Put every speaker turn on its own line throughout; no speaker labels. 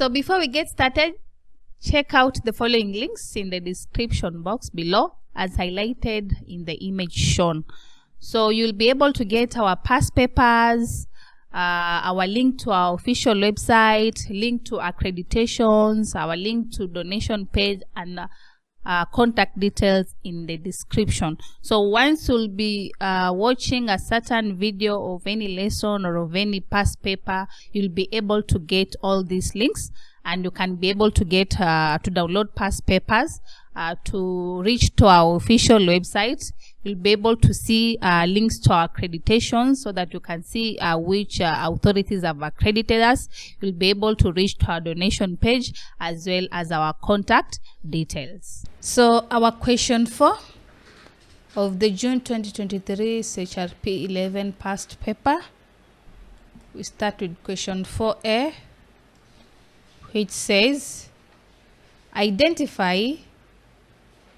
So before we get started, check out the following links in the description box below as highlighted in the image shown. So you'll be able to get our past papers, our link to our official website, link to accreditations, our link to donation page, and contact details in the description. So once you'll be watching a certain video of any lesson or of any past paper, you'll be able to get all these links, and you can be able to get to download past papers, to reach to our official website. You'll be able to see links to our accreditations so that you can see which authorities have accredited us. You'll be able to reach to our donation page as well as our contact details. So our question 4 of the June 2023 Rchrp 11 past paper, we start with question 4A, which says, identify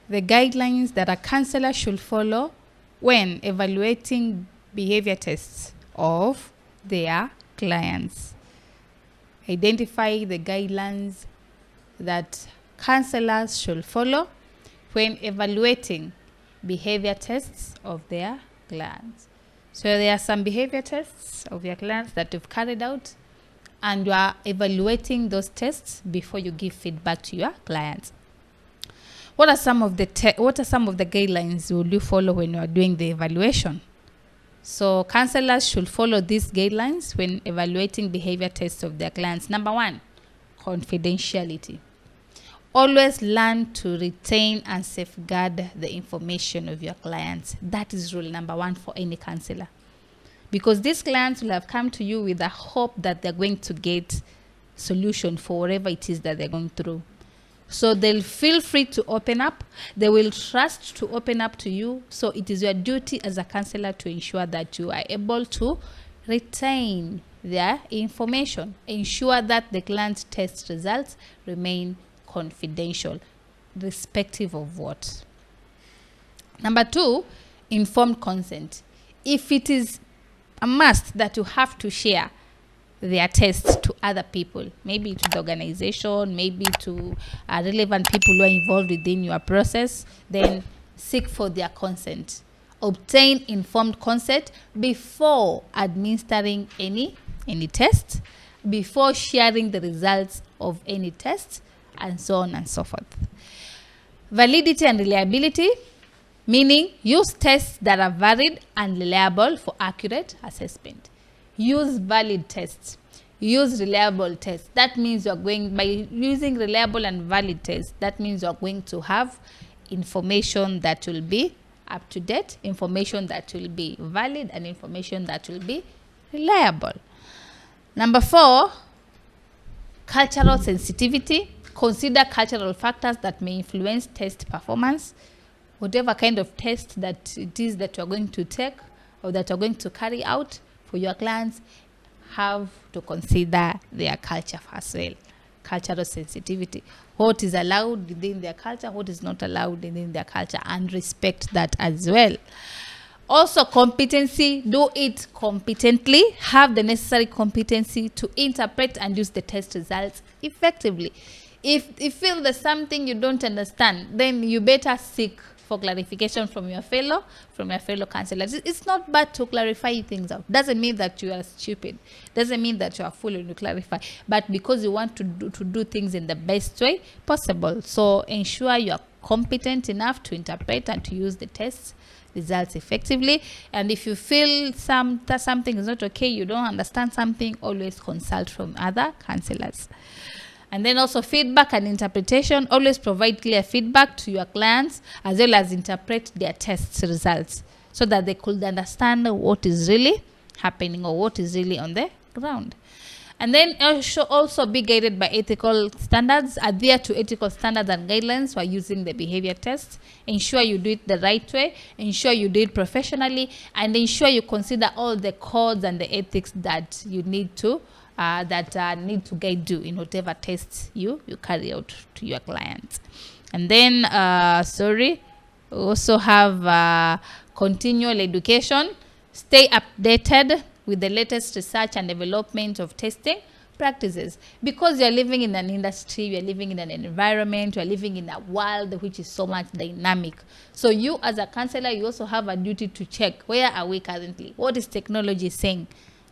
the guidelines that a counselor should follow when evaluating behavior tests of their clients. Identify the guidelines that counselors should follow when evaluating behavior tests of their clients. So there are some behavior tests of your clients that you've carried out, and you are evaluating those tests before you give feedback to your clients. What are some of the guidelines will you follow when you are doing the evaluation? So counselors should follow these guidelines when evaluating behavior tests of their clients. Number 1, confidentiality. Always learn to retain and safeguard the information of your clients. That is rule number 1 for any counselor. Because these clients will have come to you with the hope that they're going to get solution for whatever it is that they're going through. So they'll feel free to open up. They will trust to open up to you. So it is your duty as a counselor to ensure that you are able to retain their information. Ensure that the client's test results remain confidential, irrespective of what. Number 2, informed consent. If it is a must that you have to share their tests to other people, maybe to the organization, maybe to relevant people who are involved within your process, then seek for their consent. Obtain informed consent before administering any test, before sharing the results of any test, and so on and so forth. Validity and reliability, meaning use tests that are valid and reliable for accurate assessment. Use valid tests. Use reliable tests. That means you're going, by using reliable and valid tests, that means you're going to have information that will be up to date, information that will be valid, and information that will be reliable. Number 4, cultural sensitivity. Consider cultural factors that may influence test performance. Whatever kind of test that it is that you're going to take or that you're going to carry out for your clients, have to consider their culture as well. Cultural sensitivity. What is allowed within their culture, what is not allowed within their culture, and respect that as well. Also, competency. Do it competently. Have the necessary competency to interpret and use the test results effectively. If you feel there's something you don't understand, then you better seek for clarification from your fellow counselors. It's not bad to clarify things out. Doesn't mean that you are stupid. Doesn't mean that you are fool when you clarify. But because you want to do things in the best way possible. So ensure you are competent enough to interpret and to use the test results effectively. And if you feel that something is not okay, you don't understand something, always consult from other counselors. And then also feedback and interpretation. Always provide clear feedback to your clients as well as interpret their test results so that they could understand what is really happening or what is really on the ground. And then also be guided by ethical standards. Adhere to ethical standards and guidelines while using the behavior tests. Ensure you do it the right way. Ensure you do it professionally. And ensure you consider all the codes and the ethics that you need to need to guide you in whatever tests you carry out to your clients. And then we also have continual education. Stay updated with the latest research and development of testing practices, because you're living in an industry, you're living in an environment, you're living in a world which is so much dynamic. So you as a counselor, you also have a duty to check, where are we currently? What is technology saying?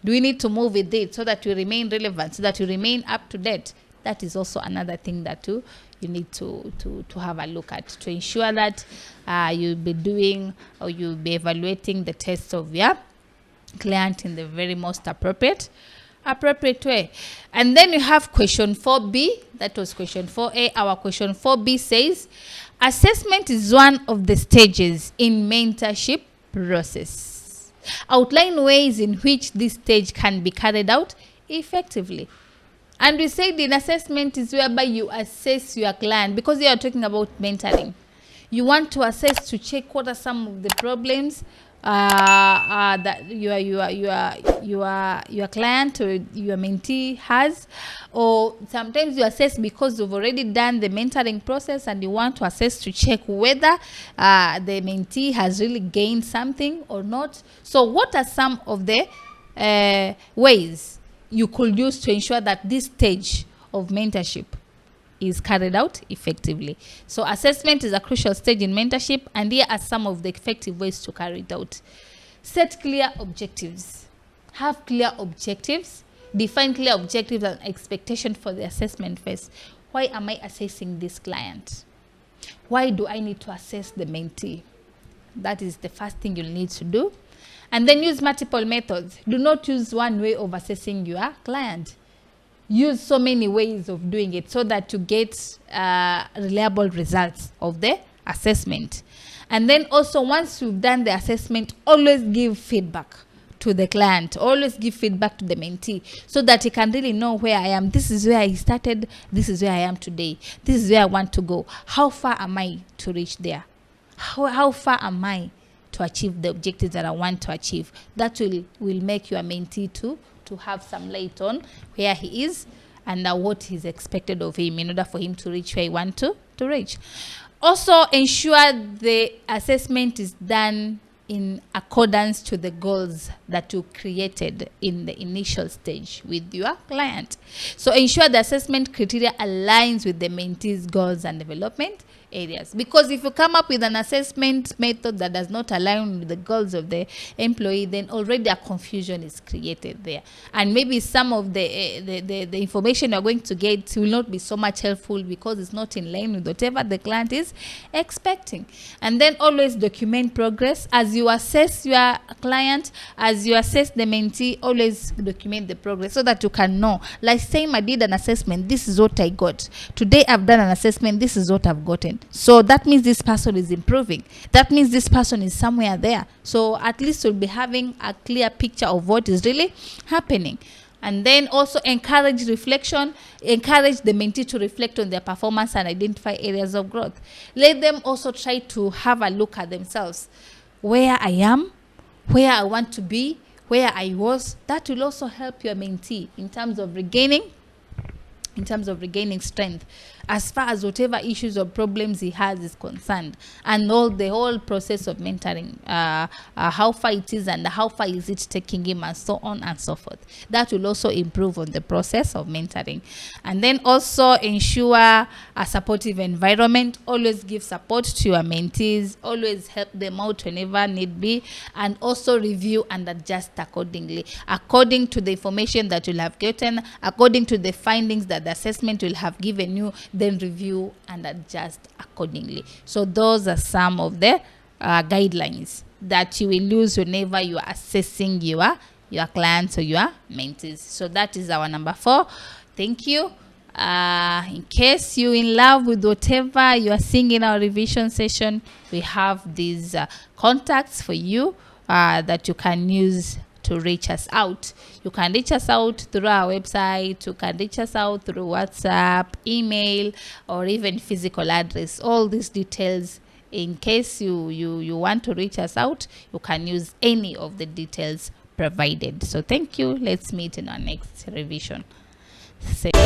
Do we need to move with it so that we remain relevant, so that we remain up to date? That is also another thing that you need to have a look at, to ensure that you'll be doing, or you'll be evaluating the tests of your client in the very most appropriate way. And then you have question 4B. That was question 4A. Our question 4B says, assessment is one of the stages in mentorship process. Outline ways in which this stage can be carried out effectively. And we said in assessment is whereby you assess your client, because you are talking about mentoring. You want to assess, to check what are some of the problems that your client or your mentee has, or sometimes you assess because you've already done the mentoring process and you want to assess to check whether the mentee has really gained something or not. So what are some of the ways you could use to ensure that this stage of mentorship is carried out effectively? So assessment is a crucial stage in mentorship, and here are some of the effective ways to carry it out. Set clear objectives. Have clear objectives. Define clear objectives and expectation for the assessment phase. Why am I assessing this client? Why do I need to assess the mentee? That is the first thing you'll need to do. And then use multiple methods. Do not use one way of assessing your client. Use so many ways of doing it so that you get reliable results of the assessment. And then also, once you've done the assessment, always give feedback to the client. Always give feedback to the mentee so that he can really know where I am. This is where I started. This is where I am today. This is where I want to go. How far am I to reach there? How far am I to achieve the objectives that I want to achieve? That will make your mentee to have some light on where he is and what is expected of him in order for him to reach where he wants to reach. Also, ensure the assessment is done in accordance to the goals that you created in the initial stage with your client. So ensure the assessment criteria aligns with the mentee's goals and development areas. Because if you come up with an assessment method that does not align with the goals of the employee, then already a confusion is created there. And maybe some of the information you're going to get will not be so much helpful because it's not in line with whatever the client is expecting. And then always document progress. As you assess your client, as you assess the mentee, always document the progress so that you can know. Like saying, I did an assessment, this is what I got. Today I've done an assessment, this is what I've gotten. So that means this person is improving. That means this person is somewhere there. So at least you'll be having a clear picture of what is really happening. And then also encourage reflection. Encourage the mentee to reflect on their performance and identify areas of growth. Let them also try to have a look at themselves. Where I am, where I want to be, where I was. That will also help your mentee in terms of regaining strength as far as whatever issues or problems he has is concerned, and the whole process of mentoring, how far it is and how far is it taking him, and so on and so forth. That will also improve on the process of mentoring. And then also ensure a supportive environment. Always give support to your mentees. Always help them out whenever need be, and also review and adjust accordingly, according to the information that you'll have gotten, according to the findings that the assessment will have given you. Then review and adjust accordingly. So those are some of the guidelines that you will use whenever you are assessing your clients or your mentees. So that is our number 4. Thank you. In case you're in love with whatever you are seeing in our revision session, we have these contacts for you that you can use to reach us out. You can reach us out through our website. You can reach us out through WhatsApp, email, or even physical address. All these details, in case you want to reach us out, you can use any of the details provided. So thank you. Let's meet in our next revision session.